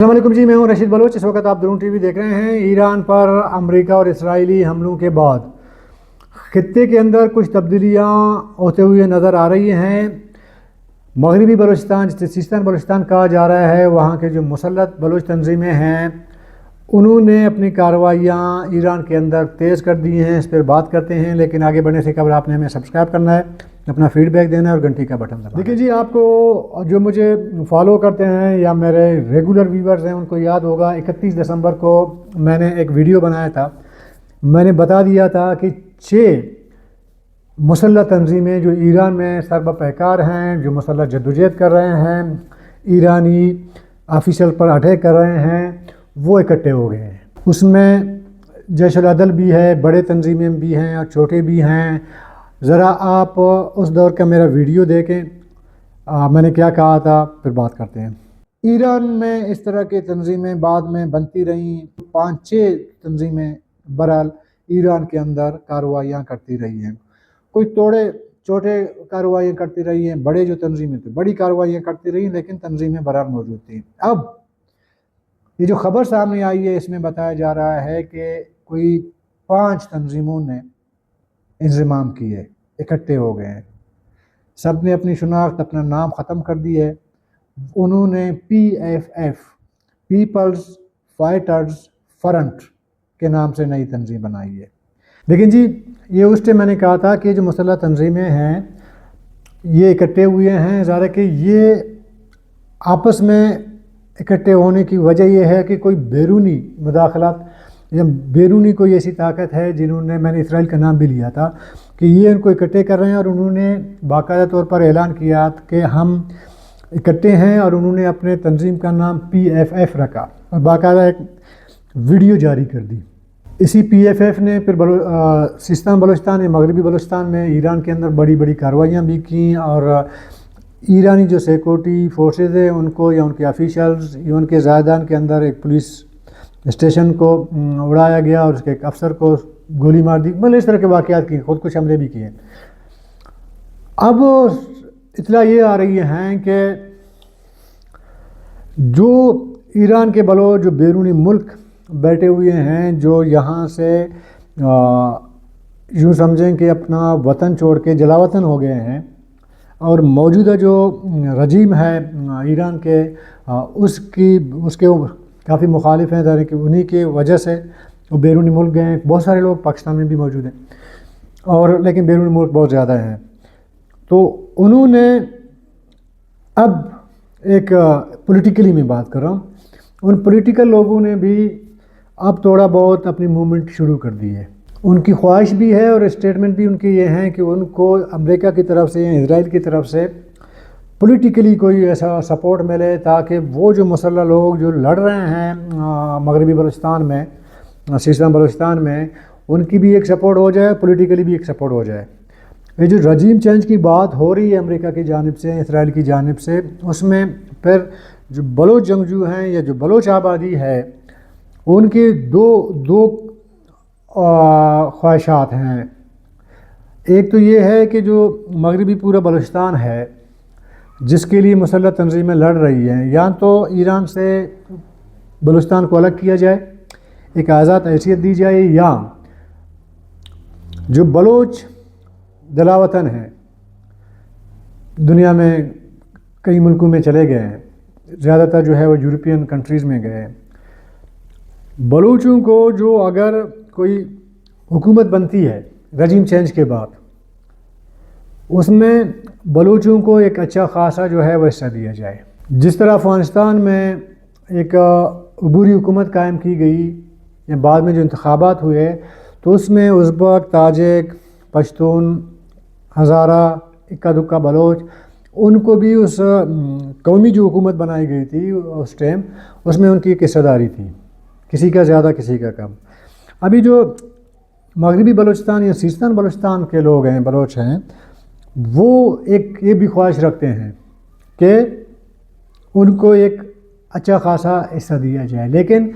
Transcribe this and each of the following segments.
السلام علیکم جی، میں ہوں رشید بلوچ۔ اس وقت آپ درون ٹی وی دیکھ رہے ہیں۔ ایران پر امریکہ اور اسرائیلی حملوں کے بعد خطے کے اندر کچھ تبدیلیاں ہوتے ہوئے نظر آ رہی ہیں۔ مغربی بلوچستان، جسے سیستان بلوچستان کہا جا رہا ہے، وہاں کے جو مسلط بلوچ تنظیمیں ہیں انہوں نے اپنی کارروائیاں ایران کے اندر تیز کر دی ہیں۔ اس پر بات کرتے ہیں، لیکن آگے بڑھنے سے قبل آپ نے ہمیں سبسکرائب کرنا ہے، اپنا فیڈ بیک دینا ہے اور گھنٹی کا بٹن دبانا ہے۔ دیکھیں جی، آپ کو جو مجھے فالو کرتے ہیں یا میرے ریگولر ویورز ہیں ان کو یاد ہوگا 31 دسمبر کو میں نے ایک ویڈیو بنایا تھا۔ میں نے بتا دیا تھا کہ 6 مسلح تنظیمیں جو ایران میں سربہ پیکار ہیں، جو مسلح جدوجہد کر رہے ہیں، ایرانی آفیشل پر اٹیک کر رہے ہیں، وہ اکٹھے ہو گئے ہیں۔ اس میں جیش العدل بھی ہے، بڑے تنظیمیں بھی ہیں اور چھوٹے بھی ہیں۔ ذرا آپ اس دور کا میرا ویڈیو دیکھیں، میں نے کیا کہا تھا، پھر بات کرتے ہیں۔ ایران میں اس طرح کی تنظیمیں بعد میں بنتی رہیں، 5-6 تنظیمیں برحال ایران کے اندر کارروائیاں کرتی رہی ہیں۔ کوئی چھوٹے کارروائیاں کرتی رہی ہیں، بڑے جو تنظیمیں تھیں بڑی کارروائیاں کرتی رہی ہیں، لیکن تنظیمیں برحال موجود تھیں۔ اب یہ جو خبر سامنے آئی ہے، اس میں بتایا جا رہا ہے کہ کوئی 5 تنظیموں نے انضمام کی ہے، اکٹھے ہو گئے ہیں۔ سب نے اپنی شناخت، اپنا نام ختم کر دی ہے۔ انہوں نے PFF پیپلز فائٹرز فرنٹ کے نام سے نئی تنظیم بنائی ہے۔ لیکن جی، یہ اس ٹائم میں نے کہا تھا کہ جو مسلح تنظیمیں ہیں یہ اکٹھے ہوئے ہیں، ظاہر ہے کہ یہ آپس میں اکٹھے ہونے کی وجہ یہ ہے کہ کوئی بیرونی مداخلت یا بیرونی کوئی ایسی طاقت ہے جنہوں نے، میں نے اسرائیل کا نام بھی لیا تھا، کہ یہ ان کو اکٹھے کر رہے ہیں، اور انہوں نے باقاعدہ طور پر اعلان کیا کہ ہم اکٹھے ہیں، اور انہوں نے اپنے تنظیم کا نام PFF رکھا اور باقاعدہ ایک ویڈیو جاری کر دی۔ اسی PFF نے پھر سیستان بلوچستان یا مغربی بلوچستان میں ایران کے اندر بڑی بڑی کارروائیاں بھی کیں، اور ایرانی جو سیکورٹی فورسز ہیں ان کو یا ان کے آفیشلز یا ان کے زائدان کے اندر ایک پولیس اسٹیشن کو اڑایا گیا اور اس کے ایک افسر کو گولی مار دی۔ مطلب اس طرح کے واقعات کیے، خود کش حملے بھی کیے۔ اب اطلاع یہ آ رہی ہیں کہ جو ایران کے بلوچ جو بیرونی ملک بیٹھے ہوئے ہیں، جو یہاں سے یوں سمجھیں کہ اپنا وطن چھوڑ کے جلاوطن ہو گئے ہیں، اور موجودہ جو رجیم ہے ایران کے اس کے کافی مخالف ہیں، کہ انہی کی وجہ سے وہ بیرونی ملک گئے ہیں۔ بہت سارے لوگ پاکستان میں بھی موجود ہیں، اور لیکن بیرونی ملک بہت زیادہ ہیں۔ تو انہوں نے اب ایک پولیٹیکلی میں بات کر رہا ہوں، ان پولیٹیکل لوگوں نے بھی اب تھوڑا بہت اپنی موومنٹ شروع کر دی ہے۔ ان کی خواہش بھی ہے اور اسٹیٹمنٹ بھی ان کی یہ ہیں کہ ان کو امریکہ کی طرف سے یا اسرائیل کی طرف سے پولیٹیکلی کوئی ایسا سپورٹ ملے تاکہ وہ جو مسلح لوگ جو لڑ رہے ہیں مغربی بلوچستان میں، سیستان بلوچستان میں، ان کی بھی ایک سپورٹ ہو جائے، پولیٹیکلی بھی ایک سپورٹ ہو جائے۔ یہ جو رجیم چینج کی بات ہو رہی ہے امریکہ کی جانب سے، اسرائیل کی جانب سے، اس میں پھر جو بلوچ جنگجو ہیں یا جو بلوچ آبادی ہے ان کی دو خواہشات ہیں۔ ایک تو یہ ہے کہ جو مغربی پورا بلوچستان ہے جس کے لیے مسلح تنظیمیں لڑ رہی ہیں، یا تو ایران سے بلوچستان کو الگ کیا جائے، ایک آزاد حیثیت دی جائے، یا جو بلوچ جلاوطن ہیں دنیا میں کئی ملکوں میں چلے گئے ہیں، زیادہ تر جو ہے وہ یورپین کنٹریز میں گئے ہیں، بلوچوں کو جو اگر کوئی حکومت بنتی ہے رجیم چینج کے بعد، اس میں بلوچوں کو ایک اچھا خاصا جو ہے وہ حصہ دیا جائے۔ جس طرح افغانستان میں ایک عبوری حکومت قائم کی گئی یا بعد میں جو انتخابات ہوئے، تو اس میں ازبک، تاجک، پشتون، ہزارہ، اکا دکا بلوچ، ان کو بھی اس قومی جو حکومت بنائی گئی تھی اس ٹائم، اس میں ان کی ایک حصہ داری تھی، کسی کا زیادہ کسی کا کم۔ ابھی جو مغربی بلوچستان یا سیستان بلوچستان کے لوگ ہیں، بلوچ ہیں، وہ ایک یہ بھی خواہش رکھتے ہیں کہ ان کو ایک اچھا خاصا حصہ دیا جائے، لیکن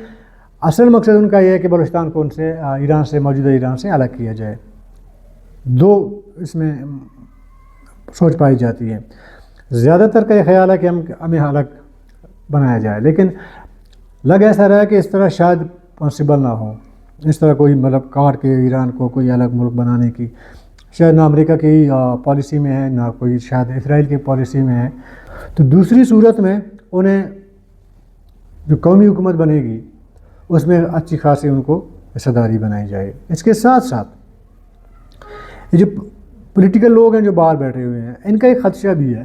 اصل مقصد ان کا یہ ہے کہ بلوچستان کو ان سے ایران سے، موجودہ ایران سے الگ کیا جائے۔ دو اس میں سوچ پائی جاتی ہے۔ زیادہ تر کا یہ خیال ہے کہ ہمیں الگ بنایا جائے، لیکن لگ ایسا رہا ہے کہ اس طرح شاید پاسبل نہ ہو، اس طرح کوئی مطلب کاٹ کے ایران کو کوئی الگ ملک بنانے کی شاید نہ امریکہ کی پالیسی میں ہے، نہ کوئی شاید اسرائیل کی پالیسی میں ہے۔ تو دوسری صورت میں انہیں جو قومی حکومت بنے گی اس میں اچھی خاصی ان کو حصہ داری بنائی جائے۔ اس کے ساتھ ساتھ یہ جو پولیٹیکل لوگ ہیں جو باہر بیٹھے ہوئے ہیں، ان کا ایک خدشہ بھی ہے۔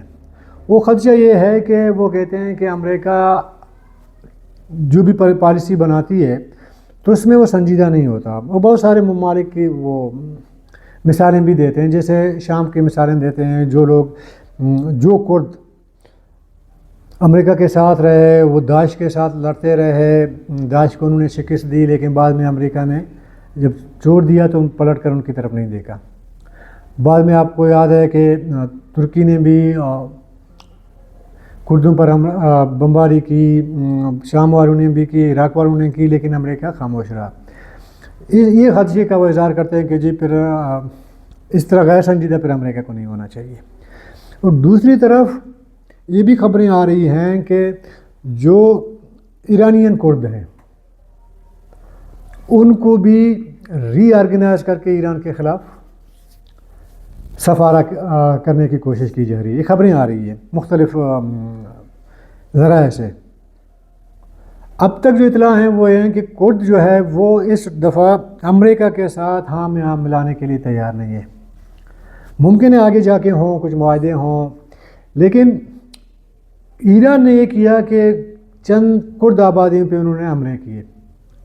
وہ خدشہ یہ ہے کہ وہ کہتے ہیں کہ امریکہ جو بھی پالیسی بناتی ہے تو اس میں وہ سنجیدہ نہیں ہوتا۔ وہ بہت سارے ممالک کی وہ مثالیں بھی دیتے ہیں، جیسے شام کی مثالیں دیتے ہیں۔ جو کرد امریکہ کے ساتھ رہے، وہ داعش کے ساتھ لڑتے رہے، داعش کو انہوں نے شکست دی، لیکن بعد میں امریکہ نے جب چھوڑ دیا تو پلٹ کر ان کی طرف نہیں دیکھا۔ بعد میں آپ کو یاد ہے کہ ترکی نے بھی کردوں پر بمباری کی، شام والوں نے بھی کی، عراق والوں نے کی، لیکن امریکہ خاموش رہا۔ یہ خدشے کا وہ اظہار کرتے ہیں کہ جی پھر اس طرح غیر سنجیدہ پھر امریکہ کو نہیں ہونا چاہیے۔ اور دوسری طرف یہ بھی خبریں آ رہی ہیں کہ جو ایرانین کرد ہیں ان کو بھی ری آرگنائز کر کے ایران کے خلاف سفارہ کرنے کی کوشش کی جا رہی ہے۔ یہ خبریں آ رہی ہیں مختلف ذرائع سے۔ اب تک جو اطلاع ہیں وہ یہ ہیں کہ کرد جو ہے وہ اس دفعہ امریکہ کے ساتھ ہاں میں ہاں ملانے کے لیے تیار نہیں ہے۔ ممکن ہے آگے جا کے ہوں، کچھ معاہدے ہوں، لیکن ایران نے یہ کیا کہ چند کرد آبادیوں پہ انہوں نے حملے کیے،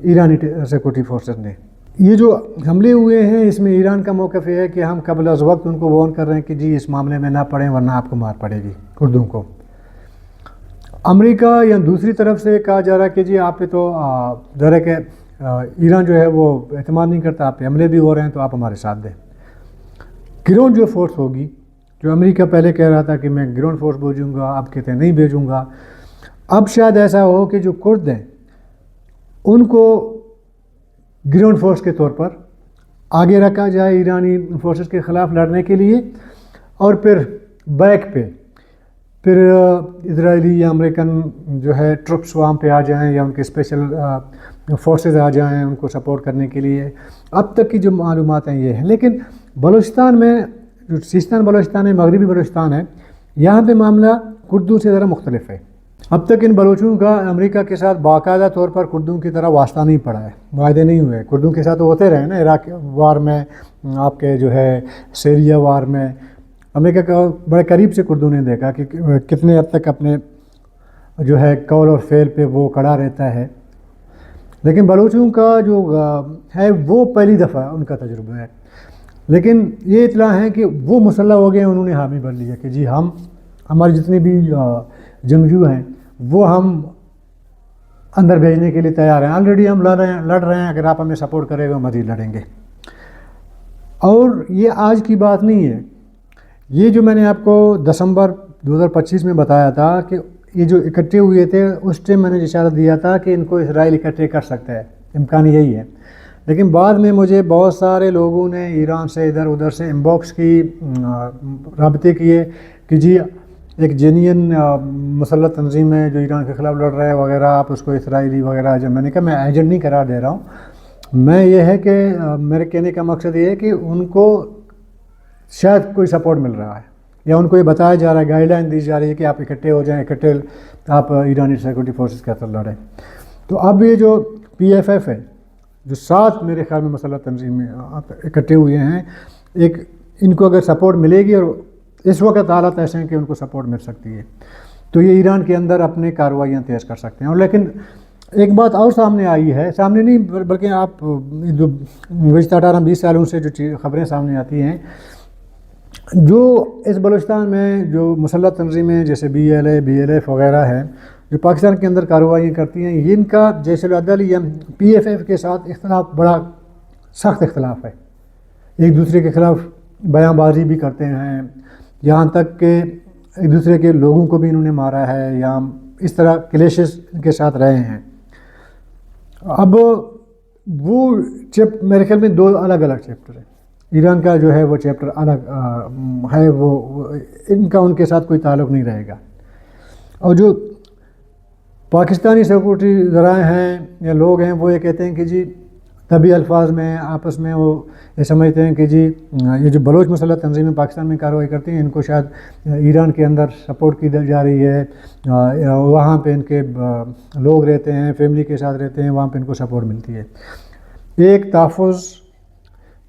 ایرانی سیکورٹی فورسز نے۔ یہ جو حملے ہوئے ہیں اس میں ایران کا موقف یہ ہے کہ ہم قبل از وقت ان کو وارن کر رہے ہیں کہ جی اس معاملے میں نہ پڑیں ورنہ آپ کو مار پڑے گی کردوں کو۔ امریکہ یا دوسری طرف سے کہا جا رہا ہے کہ جی آپ پہ تو ظاہر ہے کہ ایران جو ہے وہ اعتماد نہیں کرتا، آپ پہ حملے بھی ہو رہے ہیں تو آپ ہمارے ساتھ دیں۔ گراؤنڈ جو فورس ہوگی، جو امریکہ پہلے کہہ رہا تھا کہ میں گراؤنڈ فورس بھیجوں گا، اب کہتے ہیں نہیں بھیجوں گا، اب شاید ایسا ہو کہ جو کرد ہیں ان کو گراؤنڈ فورس کے طور پر آگے رکھا جائے ایرانی فورسز کے خلاف لڑنے کے لیے، اور پھر بیک پہ پھر اسرائیلی یا امریکن جو ہے ٹرپس وہاں پہ آ جائیں یا ان کے اسپیشل فورسز آ جائیں ان کو سپورٹ کرنے کے لیے۔ اب تک کی جو معلومات ہیں یہ ہیں، لیکن بلوچستان میں جو سیستان بلوچستان ہے، مغربی بلوچستان ہے، یہاں پہ معاملہ کردوں سے ذرا مختلف ہے۔ اب تک ان بلوچوں کا امریکہ کے ساتھ باقاعدہ طور پر کردوں کی طرح واسطہ نہیں پڑا ہے، معاہدے نہیں ہوئے۔ کردوں کے ساتھ ہوتے رہے نا، عراق وار میں، آپ کے جو ہے سیریا وار میں، امریکہ کا بڑے قریب سے کردوں نے دیکھا کہ کتنے حد تک اپنے جو ہے قول اور فعل پہ وہ کڑا رہتا ہے۔ لیکن بلوچوں کا جو ہے وہ پہلی دفعہ ان کا تجربہ ہے۔ لیکن یہ اطلاع ہے کہ وہ مسلح ہو گئے، انہوں نے حامی بن لیا کہ جی ہماری جتنے بھی جنگجو ہیں وہ ہم اندر بھیجنے کے لیے تیار ہیں، آلریڈی ہم لڑ رہے ہیں، اگر آپ ہمیں سپورٹ کریں گے مزید لڑیں گے۔ اور یہ آج کی بات نہیں ہے، یہ جو میں نے آپ کو دسمبر 2025 میں بتایا تھا کہ یہ جو اکٹھے ہوئے تھے اس ٹائم میں نے اشارہ دیا تھا کہ ان کو اسرائیل اکٹھے کر سکتا ہے، امکان یہی ہے۔ لیکن بعد میں مجھے بہت سارے لوگوں نے ایران سے ادھر ادھر سے انباکس کی، رابطے کیے کہ جی ایک جینین مسلح تنظیم ہے جو ایران کے خلاف لڑ رہا ہے وغیرہ، آپ اس کو اسرائیلی وغیرہ۔ جب میں نے کہا میں ایجنٹ نہیں قرار دے رہا ہوں، میں یہ ہے کہ میرے کہنے کا مقصد یہ ہے کہ ان کو شاید کوئی سپورٹ مل رہا ہے یا ان کو یہ بتایا جا رہا ہے، گائیڈ لائن دی جا رہی ہے کہ آپ اکٹھے ہو جائیں، اکٹھے آپ ایرانی سیکورٹی فورسز کے ساتھ لڑیں۔ تو اب یہ جو PFF ہے، جو 7 میرے خیال میں مسلح تنظیمیں اکٹھے ہوئے ہیں، ایک ان کو اگر سپورٹ ملے گی، اور اس وقت حالات ایسے ہیں کہ ان کو سپورٹ مل سکتی ہے، تو یہ ایران کے اندر اپنے کارروائیاں تیز کر سکتے ہیں۔ اور لیکن ایک بات اور سامنے آئی ہے، سامنے نہیں بلکہ آپ جو گزشتہ 18-20 سالوں سے جو خبریں سامنے آتی ہیں، جو اس بلوچستان میں جو مسلح تنظیمیں جیسے BLA BLF وغیرہ ہیں جو پاکستان کے اندر کارروائیاں کرتی ہیں، ان کا جیش العدل یا PFF کے ساتھ اختلاف بڑا سخت اختلاف ہے، ایک دوسرے کے خلاف بیان بازی بھی کرتے ہیں، یہاں تک کہ ایک دوسرے کے لوگوں کو بھی انہوں نے مارا ہے یا اس طرح کلیشز کے ساتھ رہے ہیں۔ اب وہ میرے خیال میں 2 الگ الگ چیپٹر ہیں۔ ایران کا جو ہے وہ چیپٹر الگ ہے، وہ ان کا ان کے ساتھ کوئی تعلق نہیں رہے گا۔ اور جو پاکستانی سیکورٹی ذرائع ہیں یا لوگ ہیں وہ یہ کہتے ہیں کہ جی طبی الفاظ میں آپس میں وہ یہ سمجھتے ہیں کہ جی یہ جو بلوچ مسلح تنظیمیں پاکستان میں کارروائی کرتی ہیں ان کو شاید ایران کے اندر سپورٹ کی جا رہی ہے، وہاں پہ ان کے لوگ رہتے ہیں، فیملی کے ساتھ رہتے ہیں، وہاں پہ ان کو سپورٹ ملتی ہے۔ ایک تحفظ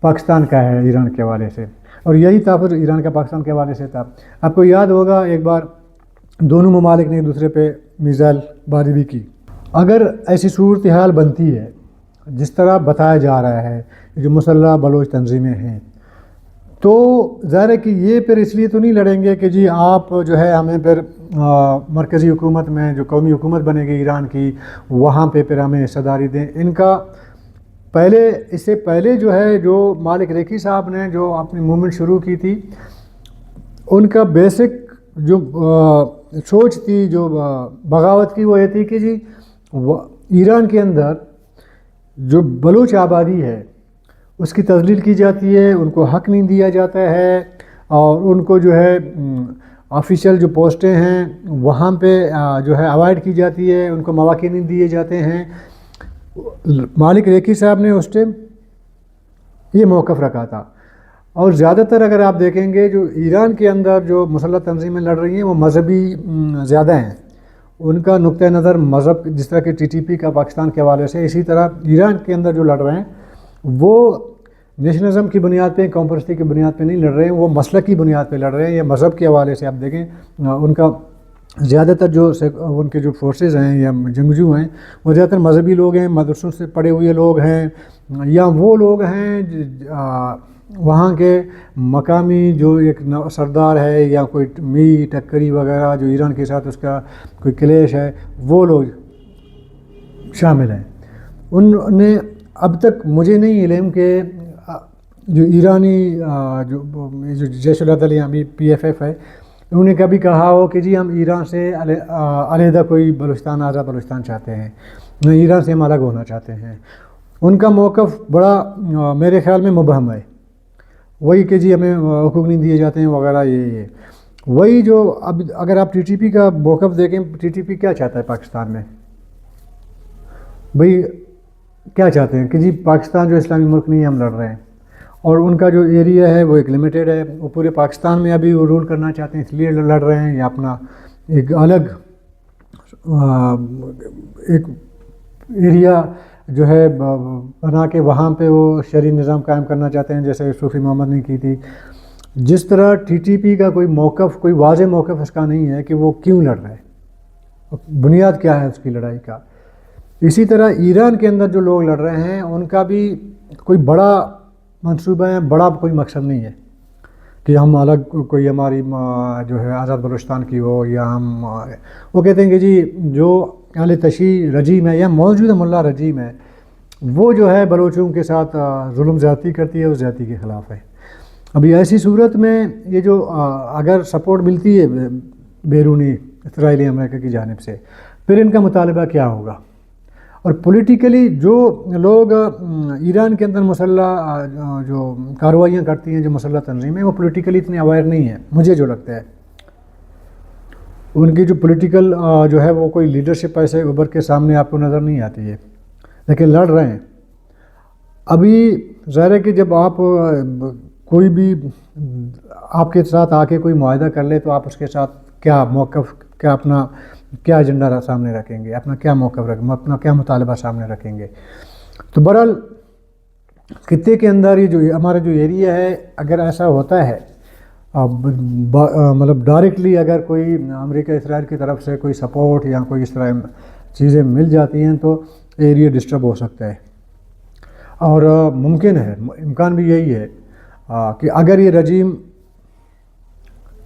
پاکستان کا ہے ایران کے حوالے سے، اور یہی تحفظ ایران کا پاکستان کے حوالے سے تھا۔ آپ کو یاد ہوگا ایک بار دونوں ممالک نے ایک دوسرے پہ میزائل باری بھی کی۔ اگر ایسی صورتحال بنتی ہے جس طرح بتایا جا رہا ہے جو مسلح بلوچ تنظیمیں ہیں، تو ظاہر ہے کہ یہ پھر اس لیے تو نہیں لڑیں گے کہ جی آپ جو ہے ہمیں پھر مرکزی حکومت میں جو قومی حکومت بنے گی ایران کی وہاں پہ پھر ہمیں حصہ داری دیں۔ ان کا پہلے اس سے پہلے جو ہے جو مالک ریکھی صاحب نے جو اپنی موومنٹ شروع کی تھی، ان کا بیسک جو سوچ تھی جو بغاوت کی وہ یہ تھی کہ جی ایران کے اندر جو بلوچ آبادی ہے اس کی تذلیل کی جاتی ہے، ان کو حق نہیں دیا جاتا ہے، اور ان کو جو ہے آفیشیل جو پوسٹیں ہیں وہاں پہ جو ہے اوائڈ کی جاتی ہے، ان کو مواقع نہیں دیے جاتے ہیں۔ مالک ریکھی صاحب نے اس ٹائم یہ موقف رکھا تھا، اور زیادہ تر اگر آپ دیکھیں گے جو ایران کے اندر جو مسلح تنظیمیں لڑ رہی ہیں وہ مذہبی زیادہ ہیں، ان کا نقطہ نظر مذہب، جس طرح کہ ٹی ٹی پی کا پاکستان کے حوالے سے، اسی طرح ایران کے اندر جو لڑ رہے ہیں وہ نیشنلزم کی بنیاد پہ، قوم پرستی کی بنیاد پہ نہیں لڑ رہے ہیں، وہ مسلک کی بنیاد پہ لڑ رہے ہیں، یا مذہب کے حوالے سے آپ دیکھیں ان کا زیادہ تر جو ان کے جو فورسز ہیں یا جنگجو ہیں وہ زیادہ تر مذہبی لوگ ہیں، مدرسوں سے پڑھے ہوئے لوگ ہیں، یا وہ لوگ ہیں وہاں کے مقامی جو ایک سردار ہے یا کوئی می ٹکری وغیرہ جو ایران کے ساتھ اس کا کوئی کلیش ہے، وہ لوگ شامل ہیں۔ ان نے اب تک مجھے نہیں علم کہ جو ایرانی جو جیش العدل یا پی ایف ایف ہے انہوں نے کبھی کہا ہو کہ جی ہم ایران سے علیحدہ کوئی بلوچستان، آزاد بلوچستان چاہتے ہیں، ایران سے ہم الگ ہونا چاہتے ہیں۔ ان کا موقف بڑا میرے خیال میں مبہم ہے، وہی کہ جی ہمیں حقوق نہیں دیے جاتے ہیں وغیرہ، یہ وہی جو اب اگر آپ ٹی ٹی پی کا موقف دیکھیں، ٹی ٹی پی کیا چاہتا ہے پاکستان میں؟ بھئی کیا چاہتے ہیں کہ جی پاکستان جو اسلامی ملک نہیں ہے، ہم لڑ رہے ہیں، اور ان کا جو ایریا ہے وہ ایک لمیٹیڈ ہے، وہ پورے پاکستان میں ابھی وہ رول کرنا چاہتے ہیں، اس لیے لڑ رہے ہیں، یا اپنا ایک الگ ایک ایریا جو ہے بنا کے وہاں پہ وہ شرعی نظام قائم کرنا چاہتے ہیں، جیسے صوفی محمد نے کی تھی۔ جس طرح ٹی ٹی پی کا کوئی موقف، کوئی واضح موقف اس کا نہیں ہے کہ وہ کیوں لڑ رہے ہیں، بنیاد کیا ہے اس کی لڑائی کا، اسی طرح ایران کے اندر جو لوگ لڑ رہے ہیں ان کا بھی کوئی بڑا منصوبہ ہے، بڑا کوئی مقصد نہیں ہے کہ ہم الگ کوئی ہماری جو ہے آزاد بلوچستان کی ہو، یا ہم وہ کہتے ہیں کہ جی جو اہل تشیع رجیم ہے یا موجودہ ملا رجیم ہے وہ جو ہے بلوچوں کے ساتھ ظلم زیادتی کرتی ہے، اس زیادتی کے خلاف ہے۔ ابھی ایسی صورت میں یہ جو اگر سپورٹ ملتی ہے بیرونی اسرائیلی امریکہ کی جانب سے، پھر ان کا مطالبہ کیا ہوگا؟ اور پولیٹیکلی جو لوگ ایران کے اندر مسلح جو کارروائیاں کرتی ہیں، جو مسلح تنظیمیں، وہ پولیٹیکلی اتنے اویئر نہیں ہیں، مجھے جو لگتا ہے ان کی جو پولیٹیکل جو ہے وہ کوئی لیڈرشپ ایسے ابھر کے سامنے آپ کو نظر نہیں آتی ہے، لیکن لڑ رہے ہیں۔ ابھی ظاہر ہے کہ جب آپ کوئی بھی آپ کے ساتھ آ کے کوئی معاہدہ کر لے تو آپ اس کے ساتھ کیا موقف، کیا اپنا کیا ایجنڈا سامنے رکھیں گے، اپنا کیا موقف رکھیں گے، اپنا کیا مطالبہ سامنے رکھیں گے۔ تو بہرحال خطے کے اندر یہ جو ہمارا جو ایریا ہے، اگر ایسا ہوتا ہے مطلب ڈائریکٹلی اگر کوئی امریکہ اسرائیل کی طرف سے کوئی سپورٹ یا کوئی اس طرح چیزیں مل جاتی ہیں تو ایریا ڈسٹرب ہو سکتا ہے، اور ممکن ہے، امکان بھی یہی ہے کہ اگر یہ رجیم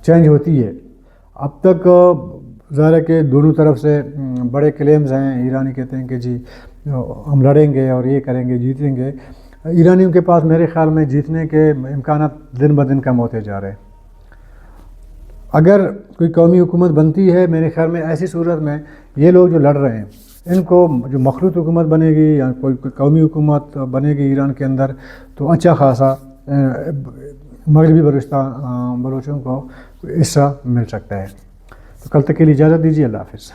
چینج ہوتی ہے، اب تک ظاہر ہے کہ دونوں طرف سے بڑے کلیمز ہیں، ایرانی کہتے ہیں کہ جی ہم لڑیں گے اور یہ کریں گے، جیتیں گے۔ ایرانیوں کے پاس میرے خیال میں جیتنے کے امکانات دن بدن کم ہوتے جا رہے ہیں۔ اگر کوئی قومی حکومت بنتی ہے، میرے خیال میں ایسی صورت میں یہ لوگ جو لڑ رہے ہیں ان کو جو مخلوط حکومت بنے گی یا کوئی قومی حکومت بنے گی ایران کے اندر، تو اچھا خاصا مغربی بلوچستان بلوچوں کو حصہ مل سکتا ہے۔ تو کل تک کے لیے اجازت دیجیے، اللہ حافظ۔